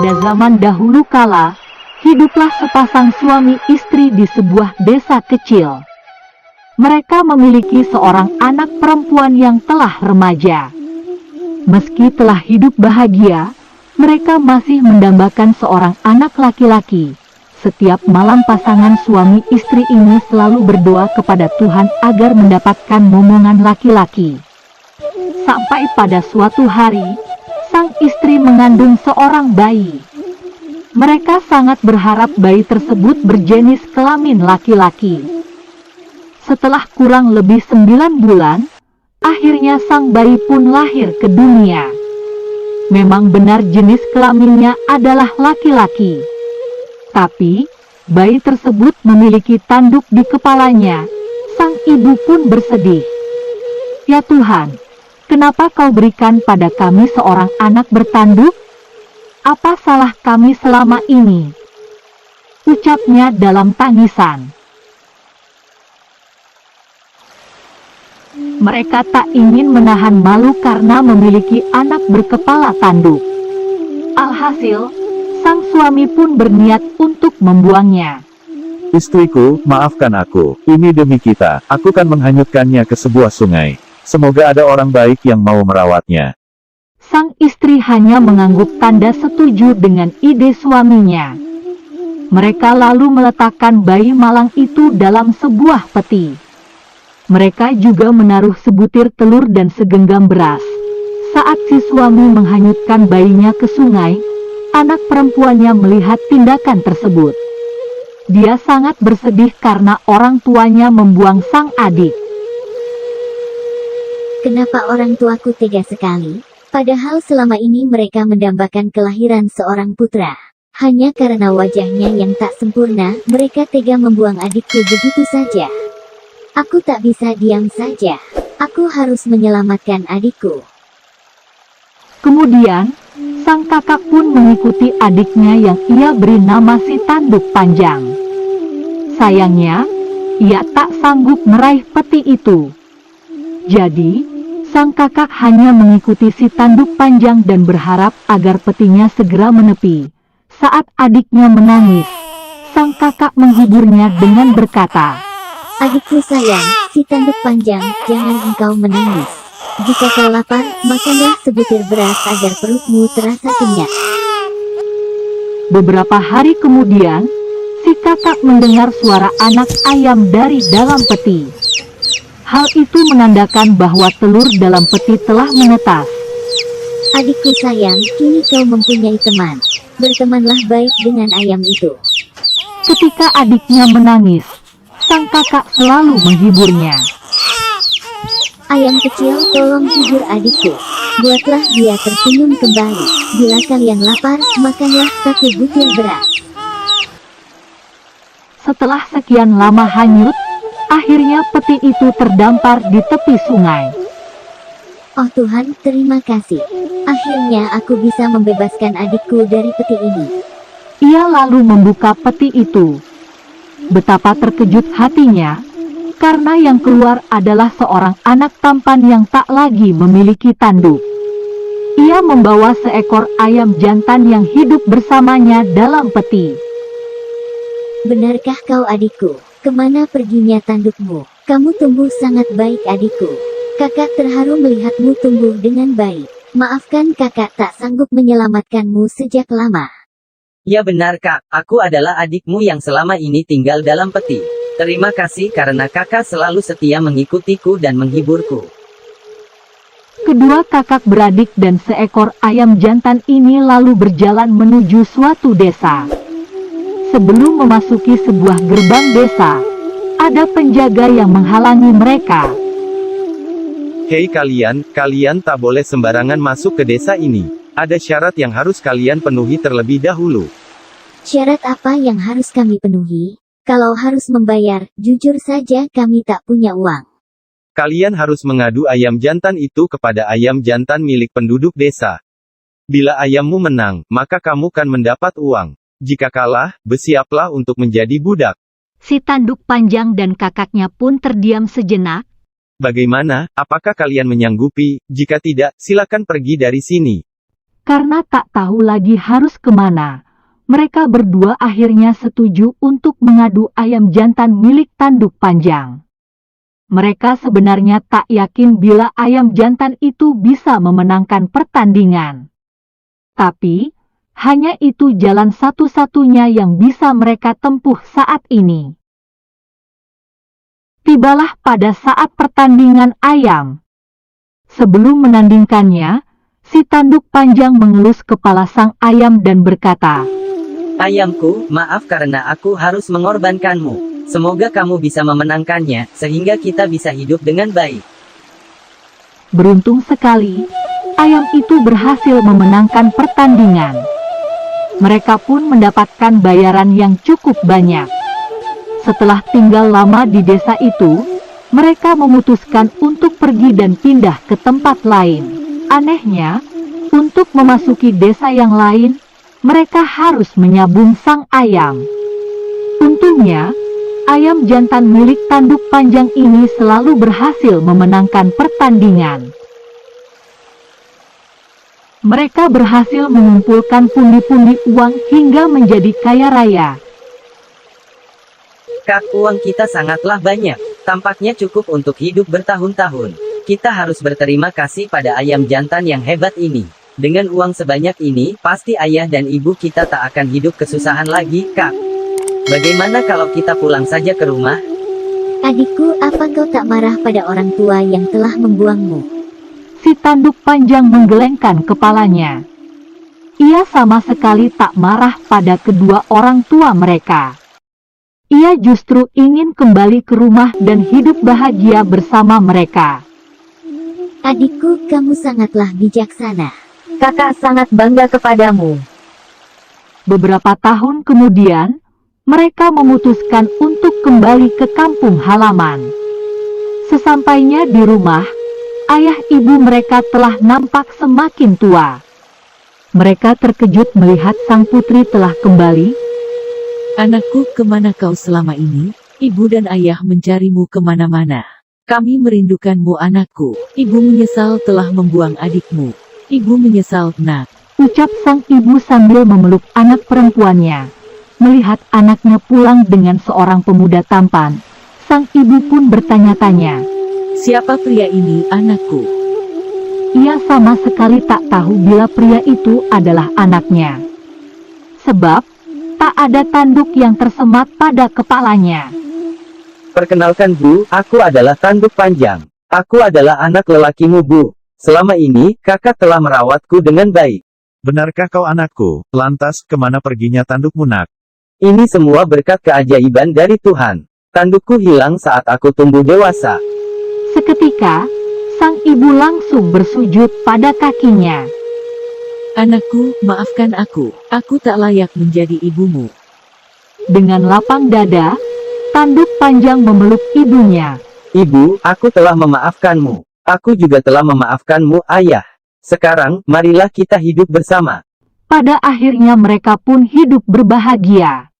Pada zaman dahulu kala, hiduplah sepasang suami istri di sebuah desa kecil. Mereka memiliki seorang anak perempuan yang telah remaja. Meski telah hidup bahagia, mereka masih mendambakan seorang anak laki-laki. Setiap malam pasangan suami istri ini selalu berdoa kepada Tuhan agar mendapatkan momongan laki-laki. Sampai pada suatu hari, sang istri mengandung seorang bayi. Mereka sangat berharap bayi tersebut berjenis kelamin laki-laki. Setelah kurang lebih 9 bulan, akhirnya sang bayi pun lahir ke dunia. Memang benar jenis kelaminnya adalah laki-laki. Tapi, bayi tersebut memiliki tanduk di kepalanya. Sang ibu pun bersedih. "Ya Tuhan, kenapa kau berikan pada kami seorang anak bertanduk? Apa salah kami selama ini?" ucapnya dalam tangisan. Mereka tak ingin menahan malu karena memiliki anak berkepala tanduk. Alhasil, sang suami pun berniat untuk membuangnya. "Istriku, maafkan aku. Ini demi kita. Aku kan menghanyutkannya ke sebuah sungai. Semoga ada orang baik yang mau merawatnya." Sang istri hanya mengangguk tanda setuju dengan ide suaminya. Mereka lalu meletakkan bayi malang itu dalam sebuah peti. Mereka juga menaruh sebutir telur dan segenggam beras. Saat si suami menghanyutkan bayinya ke sungai, anak perempuannya melihat tindakan tersebut. Dia sangat bersedih karena orang tuanya membuang sang adik. "Kenapa orang tuaku tega sekali? Padahal selama ini mereka mendambakan kelahiran seorang putra. Hanya karena wajahnya yang tak sempurna, mereka tega membuang adikku begitu saja. Aku tak bisa diam saja. Aku harus menyelamatkan adikku." Kemudian, sang kakak pun mengikuti adiknya yang ia beri nama si tanduk panjang. Sayangnya, ia tak sanggup meraih peti itu. Jadi, sang kakak hanya mengikuti si tanduk panjang dan berharap agar petinya segera menepi. Saat adiknya menangis, sang kakak menghiburnya dengan berkata, "Adikku sayang, si tanduk panjang, jangan engkau menangis. Jika kau lapar, makanlah sebutir beras agar perutmu terasa kenyang." Beberapa hari kemudian, si kakak mendengar suara anak ayam dari dalam peti. Hal itu menandakan bahwa telur dalam peti telah menetas. "Adikku sayang, kini kau mempunyai teman. Bertemanlah baik dengan ayam itu." Ketika adiknya menangis, sang kakak selalu menghiburnya. "Ayam kecil, tolong hibur adikku. Buatlah dia tersenyum kembali. Bila kalian lapar, makanlah satu butir beras." Setelah sekian lama hanyut, akhirnya peti itu terdampar di tepi sungai. "Oh Tuhan, terima kasih. Akhirnya aku bisa membebaskan adikku dari peti ini." Ia lalu membuka peti itu. Betapa terkejut hatinya, karena yang keluar adalah seorang anak tampan yang tak lagi memiliki tanduk. Ia membawa seekor ayam jantan yang hidup bersamanya dalam peti. "Benarkah kau adikku? Kemana perginya tandukmu? Kamu tumbuh sangat baik adikku. Kakak terharu melihatmu tumbuh dengan baik. Maafkan kakak tak sanggup menyelamatkanmu sejak lama." "Ya benar Kak, aku adalah adikmu yang selama ini tinggal dalam peti. Terima kasih karena kakak selalu setia mengikutiku dan menghiburku." Kedua kakak beradik dan seekor ayam jantan ini lalu berjalan menuju suatu desa. Sebelum memasuki sebuah gerbang desa, ada penjaga yang menghalangi mereka. "Hei kalian tak boleh sembarangan masuk ke desa ini. Ada syarat yang harus kalian penuhi terlebih dahulu." "Syarat apa yang harus kami penuhi? Kalau harus membayar, jujur saja kami tak punya uang." "Kalian harus mengadu ayam jantan itu kepada ayam jantan milik penduduk desa. Bila ayammu menang, maka kamu kan mendapat uang. Jika kalah, bersiaplah untuk menjadi budak." Si tanduk panjang dan kakaknya pun terdiam sejenak. "Bagaimana, apakah kalian menyanggupi? Jika tidak, silakan pergi dari sini." Karena tak tahu lagi harus kemana, mereka berdua akhirnya setuju untuk mengadu ayam jantan milik tanduk panjang. Mereka sebenarnya tak yakin bila ayam jantan itu bisa memenangkan pertandingan. Tapi, hanya itu jalan satu-satunya yang bisa mereka tempuh saat ini. Tibalah pada saat pertandingan ayam. Sebelum menandingkannya, si tanduk panjang mengelus kepala sang ayam dan berkata, Ayamku, maaf karena aku harus mengorbankanmu. Semoga kamu bisa memenangkannya, sehingga kita bisa hidup dengan baik. beruntung sekali, ayam itu berhasil memenangkan pertandingan. Mereka pun mendapatkan bayaran yang cukup banyak. Setelah tinggal lama di desa itu, mereka memutuskan untuk pergi dan pindah ke tempat lain. Anehnya, untuk memasuki desa yang lain, mereka harus menyambung sang ayam. Untungnya, ayam jantan milik tanduk panjang ini selalu berhasil memenangkan pertandingan. Mereka berhasil mengumpulkan pundi-pundi uang hingga menjadi kaya raya. Kak, uang kita sangatlah banyak. Tampaknya cukup untuk hidup bertahun-tahun. Kita harus berterima kasih pada ayam jantan yang hebat ini. Dengan uang sebanyak ini, pasti ayah dan ibu kita tak akan hidup kesusahan lagi, Kak. Bagaimana kalau kita pulang saja ke rumah? Adikku, apa kau tak marah pada orang tua yang telah membuangmu? Si tanduk panjang menggelengkan kepalanya. Ia sama sekali tak marah pada kedua orang tua mereka. Ia justru ingin kembali ke rumah dan hidup bahagia bersama mereka. Adikku, kamu sangatlah bijaksana. Kakak sangat bangga kepadamu. Beberapa tahun kemudian, mereka memutuskan untuk kembali ke kampung halaman. Sesampainya di rumah, ayah ibu mereka telah nampak semakin tua. Mereka terkejut melihat sang putri telah kembali. Anakku, kemana kau selama ini? Ibu dan ayah mencarimu kemana-mana. Kami merindukanmu anakku. Ibu menyesal telah membuang adikmu. Ibu menyesal, nak. Ucap sang ibu sambil memeluk anak perempuannya. Melihat anaknya pulang dengan seorang pemuda tampan, sang ibu pun bertanya-tanya. Siapa pria ini, anakku? Ia sama sekali tak tahu bila pria itu adalah anaknya. Sebab, tak ada tanduk yang tersemat pada kepalanya. Perkenalkan Bu, aku adalah tanduk panjang. Aku adalah anak lelakimu Bu. Selama ini, kakak telah merawatku dengan baik. Benarkah kau anakku? Lantas, kemana perginya tandukmu nak? Ini semua berkat keajaiban dari Tuhan. Tandukku hilang saat aku tumbuh dewasa. Seketika, sang ibu langsung bersujud pada kakinya. Anakku, maafkan aku. Aku tak layak menjadi ibumu. Dengan lapang dada, tanduk panjang memeluk ibunya. Ibu, aku telah memaafkanmu. Aku juga telah memaafkanmu, ayah. Sekarang, marilah kita hidup bersama. Pada akhirnya mereka pun hidup berbahagia.